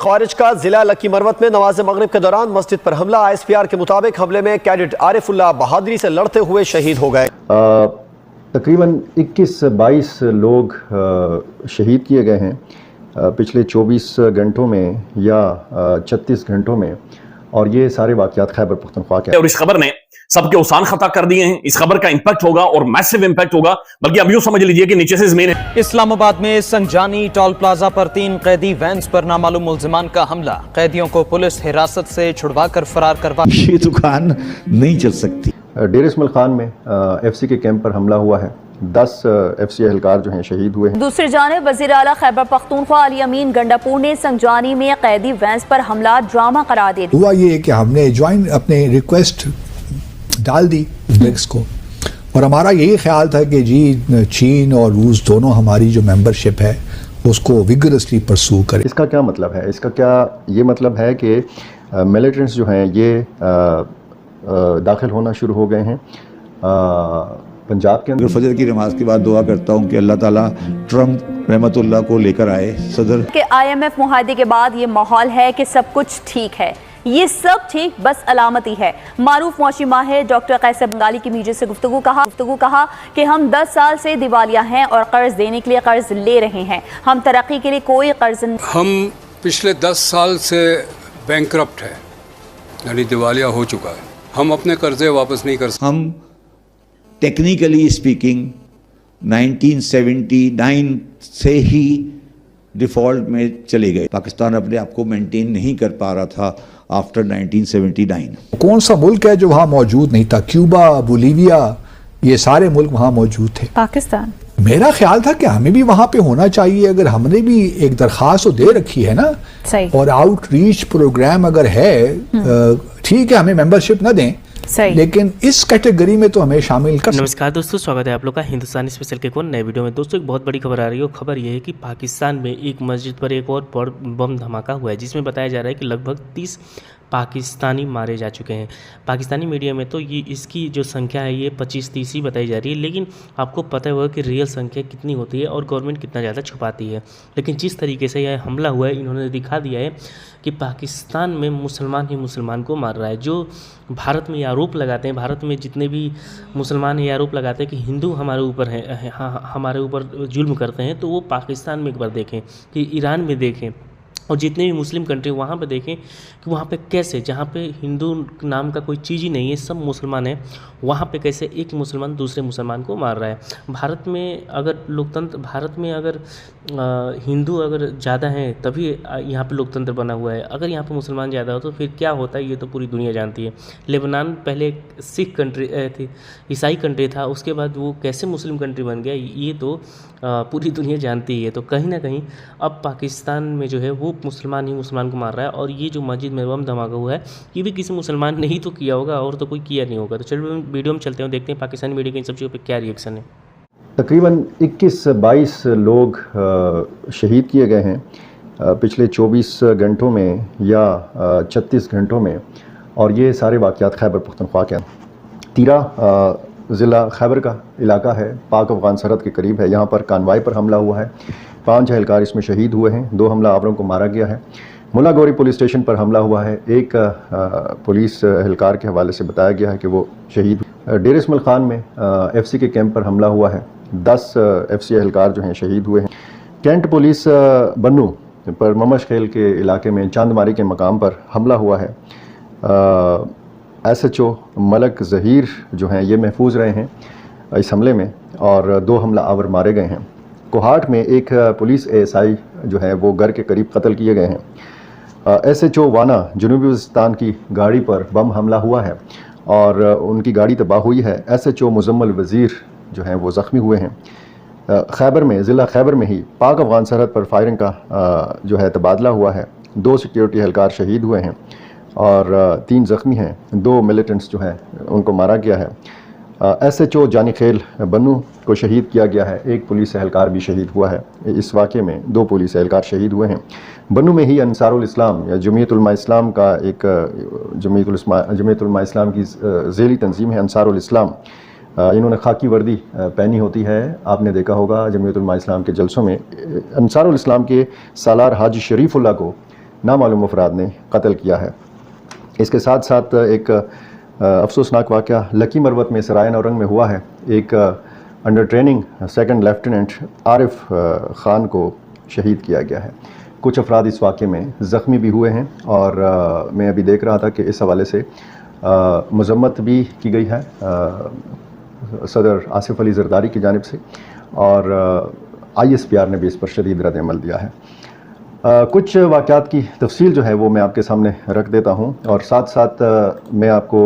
خارج کا ضلع لکی مروت میں نماز مغرب کے دوران مسجد پر حملہ ISPR کے مطابق حملے میں کیڈٹ عارف اللہ بہادری سے لڑتے ہوئے شہید ہو گئے۔ تقریباً 21-22 لوگ شہید کیے گئے ہیں پچھلے 24 گھنٹوں میں یا 36 گھنٹوں میں، اور یہ سارے واقعات خیبر پختونخوا کے ہیں۔ اور اس خبر نے سب کے اوسان خطا کر دیے ہیں۔ اس خبر کا امپیکٹ ہوگا اور میسیو امپیکٹ ہوگا، بلکہ اب یوں سمجھ لیجئے کہ نیچے سے زمین ہے۔ اسلام آباد میں سنجانی ٹول پلازا پر 3 قیدی وینز پر نامعلوم ملزمان کا حملہ، قیدیوں کو پولیس حراست سے چھڑوا کر فرار کروا۔ یہ دکان نہیں چل سکتی۔ ڈیر اسماعیل خان میں FC کے کیمپ پر حملہ ہوا ہے، 10 FC اہلکار جو ہیں شہید ہوئے ہیں۔ دوسری جانب وزیر اعلیٰ خیبر پختونخوا علی امین گنڈاپور نے سنجانی میں قیدی وینز پر حملہ ڈرامہ قرار دے دیا۔ ہوا یہ کہ ہم نے اپنے ریکویسٹ ڈال دی برکس کو، اور ہمارا یہی خیال تھا کہ جی چین اور روس دونوں ہماری جو ممبرشپ ہے اس کو ویگرسلی پرسو کرے۔ اس کا کیا مطلب ہے؟ اس کا کیا یہ مطلب ہے کہ ملیٹنٹس جو ہیں یہ داخل ہونا شروع ہو گئے ہیں پنجاب کے اندر؟ فجر کی نماز کے بعد دعا کرتا ہوں کہ اللہ تعالیٰ ٹرمپ رحمت اللہ کو لے کر آئے صدر کہ IMF معاہدے کے بعد یہ ماحول ہے کہ سب کچھ ٹھیک ہے۔ یہ سب ٹھیک بس علامتی ہے۔ معروف معاشی ماہر ڈاکٹر قیصر بنگالی کی میڈیا سے گفتگو کہا کہ ہم 10 سال سے دیوالیہ ہیں اور قرض دینے کے لیے قرض لے رہے ہیں، ہم ترقی کے لیے کوئی قرض نہیں۔ ہم پچھلے 10 سال سے بینکرپٹ ہے، یعنی دیوالیہ ہو چکا ہے، ہم اپنے قرضے واپس نہیں کر سکتے۔ ہم ٹیکنیکلی اسپیکنگ 1979 سے ہی ڈیفالٹ میں چلے گئے۔ پاکستان اپنے آپ کو مینٹین نہیں کر پا رہا تھا آفٹر 1979۔ کون سا ملک ہے جو وہاں موجود نہیں تھا؟ کیوبا، بولیویا، یہ سارے ملک وہاں موجود تھے۔ پاکستان میرا خیال تھا کہ ہمیں بھی وہاں پہ ہونا چاہیے، اگر ہم نے بھی ایک درخواست تو دے رکھی ہے نا، اور آؤٹ ریچ پروگرام اگر ہے، ٹھیک ہے ہمیں ممبرشپ نہ دیں لیکن اس کیٹیگری میں تو ہمیں شامل کر۔ نمسکار دوستو، سواگت ہے آپ لوگ کا ہندوستانی اسپیشل کے ایک نئے ویڈیو میں۔ دوستو ایک بہت بڑی خبر آ رہی ہے، خبر یہ ہے کہ پاکستان میں ایک مسجد پر ایک اور بم دھماکہ ہوا ہے، جس میں بتایا جا رہا ہے کہ لگ بھگ 30 پاکستانی مارے جا چکے ہیں۔ پاکستانی میڈیا میں تو یہ اس کی جو سنکھیا ہے یہ 25-30 ہی بتائی جا رہی ہے، لیکن آپ کو پتہ ہوگا کہ ریئل سنکھیا کتنی ہوتی ہے اور گورنمنٹ کتنا زیادہ چھپاتی ہے۔ لیکن جس طریقے سے یہ حملہ ہوا ہے، انہوں نے دکھا دیا ہے کہ پاکستان میں مسلمان ہی مسلمان کو مار رہا ہے۔ جو بھارت میں یہ آروپ لگاتے ہیں، بھارت میں جتنے بھی مسلمان یہ آروپ لگاتے ہیں کہ ہندو ہمارے اوپر ہیں، ہمارے اوپر ظلم کرتے ہیں، تو وہ پاکستان میں ایک بار دیکھیں، کہ ایران میں دیکھیں، اور جتنے بھی مسلم کنٹری وہاں پہ دیکھیں کہ وہاں پہ کیسے، جہاں پہ ہندو نام کا کوئی چیز ہی نہیں ہے، سب مسلمان ہیں، وہاں پہ کیسے ایک مسلمان دوسرے مسلمان کو مار رہا ہے۔ بھارت میں اگر بھارت میں اگر ہندو اگر زیادہ ہیں تبھی یہاں پہ لوکتنتر بنا ہوا ہے، اگر یہاں پہ مسلمان زیادہ ہو تو پھر کیا ہوتا ہے یہ تو پوری دنیا جانتی ہے۔ لیبنان پہلے ایک سکھ کنٹری تھی، عیسائی کنٹری تھا، اس کے بعد وہ کیسے مسلم کنٹری بن گیا یہ تو پوری دنیا جانتی ہے۔ تو کہیں نہ کہیں اب پاکستان میں جو ہے وہ مسلمان ہی مسلمان کو مار رہا ہے، اور یہ جو مسجد میں بم دھماکہ ہوا ہے یہ بھی کسی مسلمان نے ہی تو کیا ہوگا، اور تو کوئی کیا نہیں ہوگا۔ تو چلو ویڈیو میں چلتے ہیں، دیکھتے ہیں پاکستانی میڈیا کے ان سب چیزوں پہ کیا ری ایکشن ہے۔ تقریباً 21-22 لوگ شہید کیے گئے ہیں پچھلے 24 گھنٹوں میں یا 36 گھنٹوں میں، اور یہ سارے واقعات خیبر پختونخوا کے ہیں۔ تیرا ضلع خیبر کا علاقہ ہے، پاک افغان سرحد کے قریب ہے، یہاں پر کانوائی پر حملہ ہوا ہے، 5 اہلکار اس میں شہید ہوئے ہیں، 2 حملہ آوروں کو مارا گیا ہے۔ ملا گوری پولیس اسٹیشن پر حملہ ہوا ہے، ایک پولیس اہلکار کے حوالے سے بتایا گیا ہے کہ وہ شہید۔ ڈیر اسماعیل خان میں FC کے کیمپ پر حملہ ہوا ہے، 10 FC اہلکار جو ہیں شہید ہوئے ہیں۔ کینٹ پولیس بنو پر ممش خیل کے علاقے میں چاندماری کے مقام پر حملہ ہوا ہے، SHO ملک ظہیر جو ہیں یہ محفوظ رہے ہیں اس حملے میں، اور 2 حملہ آور مارے گئے ہیں۔ کوہاٹ میں ایک پولیس ASI جو ہے وہ گھر کے قریب قتل کیے گئے ہیں۔ SHO وانا جنوبی وزیرستان کی گاڑی پر بم حملہ ہوا ہے اور ان کی گاڑی تباہ ہوئی ہے۔ SHO مزمل وزیر جو ہیں وہ زخمی ہوئے ہیں۔ خیبر میں ضلع خیبر میں ہی پاک افغان سرحد پر فائرنگ کا جو ہے تبادلہ ہوا ہے، 2 سیکیورٹی اہلکار شہید ہوئے ہیں اور 3 زخمی ہیں، 2 ملیٹنٹس جو ہیں ان کو مارا گیا ہے۔ SHO جانی خیل بنو کو شہید کیا گیا ہے، 1 پولیس اہلکار بھی شہید ہوا ہے۔ اس واقعے میں 2 پولیس اہلکار شہید ہوئے ہیں۔ بنو میں ہی انصار الاسلام یا جمعیت علماء اسلام کا ایک جمعیت علماء اسلام کی ذیلی تنظیم ہے انصار الاسلام، انہوں نے خاکی وردی پہنی ہوتی ہے، آپ نے دیکھا ہوگا جمعیت علماء اسلام کے جلسوں میں۔ انصار الاسلام کے سالار حاجی شریف اللہ کو नामालूम अफराद ने कत्ल किया है। इसके साथ साथ एक अफसोसनाक वाक़या लकी मरवत में सराय नौरंग में हुआ है। एक under training second lieutenant Arif Khan को शहीद किया गया है। कुछ अफराद इस वाक़े में ज़ख्मी भी हुए हैं और मैं अभी देख रहा था कि इस हवाले से मज़म्मत भी की गई है सदर आसिफ अली ज़रदारी की जानिब से और ISPR ने भी इस पर शदीद रद्द अमल दिया है। कुछ वाक़यात की तफसील जो है वो मैं आपके सामने रख देता हूँ और साथ साथ मैं आपको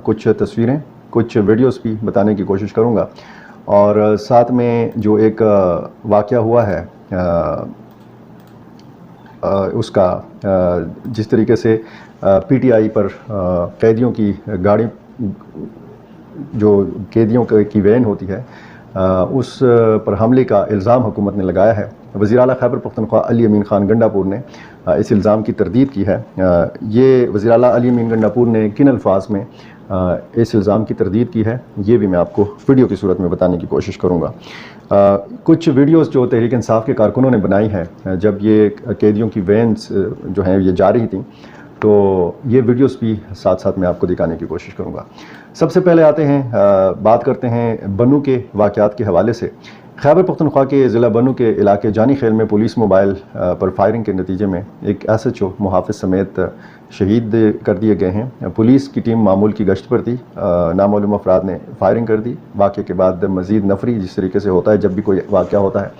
कुछ तस्वीरें कुछ वीडियोस भी बताने की कोशिश करूँगा और साथ में जो एक वाक़या हुआ है उसका जिस तरीके से PTI पर कैदियों की गाड़ी जो कैदियों की वैन होती है उस पर हमले का इल्ज़ाम हुकूमत ने लगाया है। वज़ीर आला खैबर पख्तूनख्वा अली अमीन ख़ान गंडापुर ने इस इल्ज़ाम की तरदीद की है। ये वज़ीर आला अली अमीन गंडापुर ने किन अल्फाज में इस इल्ज़ाम की तरदीद की है ये भी मैं आपको वीडियो की सूरत में बताने की कोशिश करूँगा। कुछ वीडियोस जो तहरीक इंसाफ के कारकुनों ने बनाई हैं जब ये कैदियों की वैन्स जो हैं ये जा रही थी तो ये वीडियोस भी साथ साथ मैं आपको दिखाने की कोशिश करूँगा। सबसे पहले आते हैं बात करते हैं बनू के वाक़यात के हवाले से। खैबर पख्तूनख्वा के ज़िला बनू के इलाके जानी खेल में पुलिस मोबाइल पर फायरिंग के नतीजे में एक SHO मुहाफ़िज़ समेत शहीद कर दिए गए हैं। पुलिस की टीम मामूल की गश्त पर थी, नामालूम अफराद ने फायरिंग कर दी। वाक़े के बाद मज़ीद नफरी जिस तरीके से होता है जब भी कोई वाक़या होता है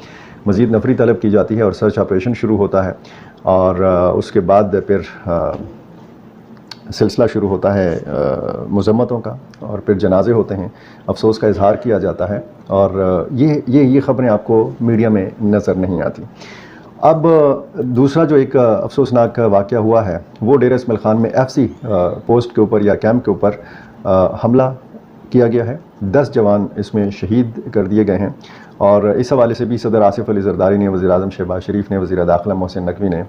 मज़ीद नफरी तलब की जाती है और सर्च ऑपरेशन शुरू होता है और उसके बाद फिर सिलसिला शुरू होता है मज़म्मतों का और फिर जनाजे होते हैं, अफसोस का इजहार किया जाता है और ये ख़बरें आपको मीडिया में नज़र नहीं आती। अब दूसरा जो एक अफसोसनाक वाक़या हुआ है वो डेरा इस्माइल ख़ान में FC पोस्ट के ऊपर या कैंप के ऊपर हमला किया गया है। 10 जवान इसमें शहीद कर दिए गए हैं और इस हवाले से भी सदर आसिफ अली ज़रदारी ने, वज़ीर आज़म शहबाज शरीफ ने, वज़ीर दाखिला मोहसिन नकवी ने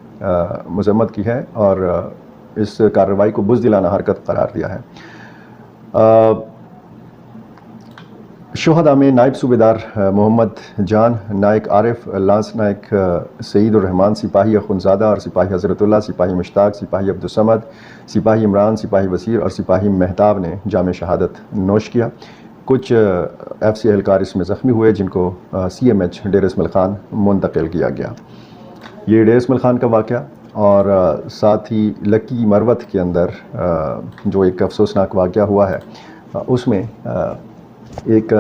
मज़म्मत की है और इस कार्रवाई को बुज़दिलाना हरकत करार दिया है। शोहदा में नायब सूबेदार मोहम्मद जान, नायक आरिफ, लांस नायक सईद उर रहमान, सिपाही अखुनज़ादा और सिपाही हज़रतुल्लाह, सिपाही मुश्ताक, सिपाही अब्दुस्समद, सिपाही इमरान, सिपाही वसीर और सिपाही मेहताब ने जाम शहादत नोश किया। कुछ FC एहलकार इसमें ज़ख्मी हुए जिनको CMH डेरा इस्माइल ख़ान मुंतकिल किया गया। ये डेरा इस्माइल ख़ान का वाक़या और साथ ही लकी मरवत के अंदर जो एक अफसोसनाक वाक़या हुआ है उसमें एक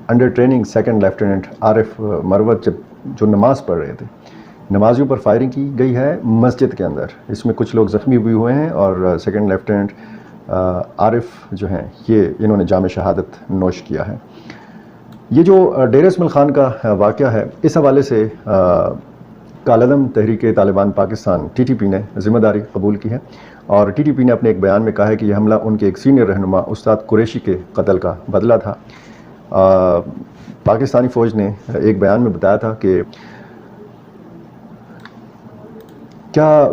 under training second lieutenant Arif Marwat जो नमाज़ पढ़ रहे थे, नमाजियों पर फायरिंग की गई है मस्जिद के अंदर। इसमें कुछ लोग ज़ख्मी भी हुए हैं और सेकंड लेफ्टिनेंट आरिफ जो हैं ये इन्होंने जाम शहादत नोश किया है। ये जो डेरा इस्माइल ख़ान का वाक़या है इस हवाले से कालदम तहरीक तालिबान पाकिस्तान TTP ने ज़िम्मेदारी कबूल की है और TTP ने अपने एक बयान में कहा है कि यह हमला उनके एक सीनियर रहनुमा उस्ताद कुरैशी के कत्ल का बदला था। पाकिस्तानी फ़ौज ने एक बयान में बताया था कि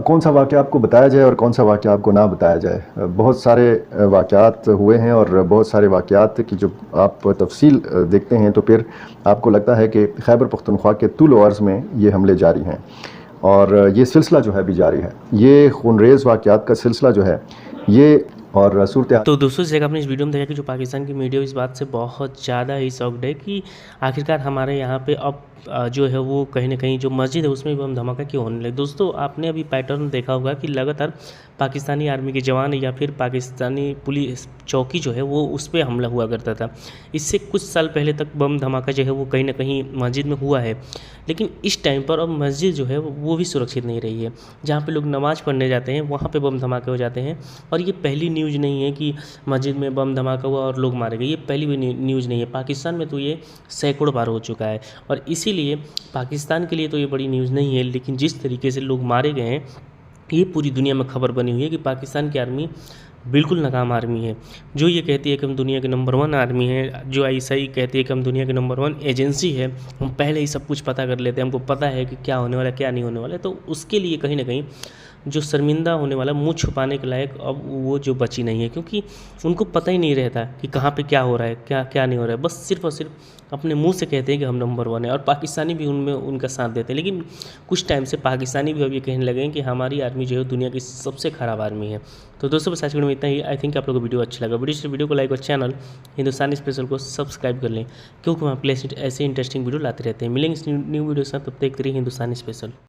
कौन सा वाक़या आपको बताया जाए और कौन सा वाक़या आपको ना बताया जाए। बहुत सारे वाक़यात हुए हैं और बहुत सारे वाक़यात की जो आप तफसील देखते हैं तो फिर आपको लगता है कि खैबर पख्तूनख्वा के तुल अर्ज़ में ये हमले जारी हैं और ये सिलसिला जो है भी जारी है। ये खूनरेज़ वाक़यात का सिलसिला जो है ये और सूरत। तो दोस्तों जैसे आपने इस वीडियो में देखा कि जो पाकिस्तान की मीडिया इस बात से बहुत ज़्यादा ही शॉक्ड है कि आखिरकार हमारे यहाँ पे अब जो है वो कहीं ना कहीं जो मस्जिद है उसमें भी बम धमाका क्यों होने लगे। दोस्तों आपने अभी पैटर्न देखा होगा कि लगातार पाकिस्तानी आर्मी के जवान या फिर पाकिस्तानी पुलिस चौकी जो है वो उस पर हमला हुआ करता था। इससे कुछ साल पहले तक बम धमाका जो है वो कहीं ना कहीं मस्जिद में हुआ है, लेकिन इस टाइम पर अब मस्जिद जो है वो भी सुरक्षित नहीं रही है। जहाँ पे लोग नमाज़ पढ़ने जाते हैं वहाँ पे बम धमाके हो जाते हैं और ये पहली न्यूज़ नहीं है कि मस्जिद में बम धमाका हुआ और लोग मारे गए। ये पहली भी न्यूज़ नहीं है, पाकिस्तान में तो ये सैकड़ों बार हो चुका है और इसीलिए पाकिस्तान के लिए तो ये बड़ी न्यूज़ नहीं है। लेकिन जिस तरीके से लोग मारे गए हैं ये पूरी दुनिया में खबर बनी हुई है कि पाकिस्तान की आर्मी बिल्कुल नाकाम आर्मी है। जो ये कहती है कि हम दुनिया के नंबर 1 आर्मी है, जो ISI कहती है कि हम दुनिया के नंबर 1 एजेंसी है, हम पहले ही सब कुछ पता कर लेते हैं, हमको पता है कि क्या होने वाला है क्या नहीं होने वाला है, तो उसके लिए कहीं ना कहीं जो शर्मिंदा होने वाला, मुंह छुपाने के लायक अब वो जो बची नहीं है, क्योंकि उनको पता ही नहीं रहता कि कहाँ पे क्या हो रहा है, क्या क्या नहीं हो रहा है। बस सिर्फ और सिर्फ अपने मुंह से कहते हैं कि हम नंबर 1 है, और पाकिस्तानी भी उनमें उनका साथ देते हैं। लेकिन कुछ टाइम से पाकिस्तानी भी अब ये कहने लगे हैं कि हमारी आर्मी जो है दुनिया की सबसे ख़राब आर्मी है। तो दोस्तों बस आज की वीडियो में इतना ही। आई थिंक आप लोगों को वीडियो अच्छा लगा। वीडियो को लाइक और चैनल हिंदुस्तानी स्पेशल को सब्सक्राइब कर लें, क्योंकि वहाँ प्ले ऐसे इंटरेस्टिंग वीडियो लाते रहते हैं। मिलेंगे इस न्यू वीडियो के साथ, तब तक के लिए हिंदुस्तानी स्पेशल।